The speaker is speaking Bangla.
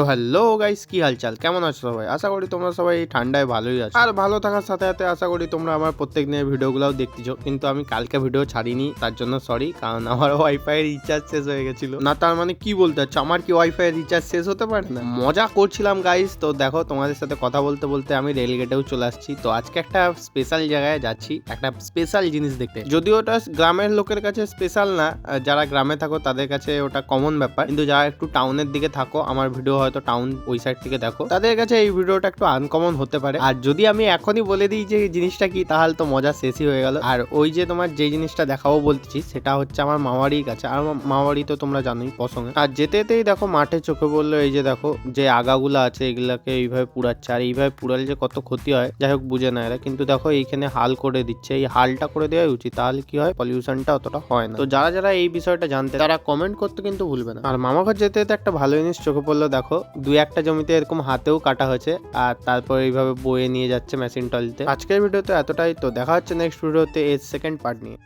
তো হ্যালো গাইস, কি হালচাল, কেমন আছো সবাই? আশা করি তোমরা সবাই এই ঠান্ডায় ভালোই আছো। আর ভালো থাকার সাথে সাথে আশা করি তোমরা আমার প্রত্যেক দিনের ভিডিওগুলোও দেখতেছো। কিন্তু আমি কালকে ভিডিও ছাড়িনি, তার জন্য সরি, কারণ আমার ওয়াইফাই এর রিচার্জ শেষ হয়ে গেছিল। না তার মানে কি বলতে চাচ্ছ, আমার কি ওয়াইফাই এর রিচার্জ শেষ হতে পারে না? মজা করছিলাম গাইস। তো দেখো, তোমাদের সাথে কথা বলতে বলতে আমি রেলগেটেও চলে আসছি। তো আজকে একটা স্পেশাল জায়গায় যাচ্ছি, একটা স্পেশাল জিনিস দেখতে। যদিও ওটা গ্রামের লোকের কাছে স্পেশাল না, যারা গ্রামে থাকো তাদের কাছে ওটা কমন ব্যাপার, কিন্তু যারা একটু টাউনের দিকে থাকো, আমার ভিডিও হয়তো টাউন ওই সাইড থেকে দেখো, তাদের কাছে এই ভিডিওটা একটু আনকমন হতে পারে। আর যদি আমি এখনই বলে দিই যে জিনিসটা কি, তাহলে তো মজা শেষই হয়ে গেল। আর ওই যে তোমার যে জিনিসটা দেখাবো বলতেছি, সেটা হচ্ছে আমার মামাবাড়ির কাছে। আর মামাবাড়ি তো তোমরা জানোই পছন্দ। আর যেতে যেতেই দেখো মাঠে চোখে বললো, এই যে দেখো যে আগাগুলো আছে এগুলাকে এইভাবে পুড়াচ্ছে। আর এইভাবে পুড়ালে যে কত ক্ষতি হয় যাই হোক বুঝে না এরা, কিন্তু দেখো এইখানে হাল করে দিচ্ছে। এই হালটা করে দেওয়াই উচিত, তাহলে কি হয়, পলিউশনটা অতটা হয় না। তো যারা যারা এই বিষয়টা জানতে, তারা কমেন্ট করতে কিন্তু ভুলবে না। আর মামা ঘর যেতে যেতে একটা ভালো জিনিস চোখে পড়লো, দেখো দুই একটা জমিতে এরকম হাতেও কাটা হয়েছে, আর তারপর এইভাবে বয়ে নিয়ে যাচ্ছে মেশিন টলিতে। আজকের ভিডিওতে এতটাই। তো দেখা হচ্ছে নেক্সট ভিডিওতে এর সেকেন্ড পার্ট নিয়ে।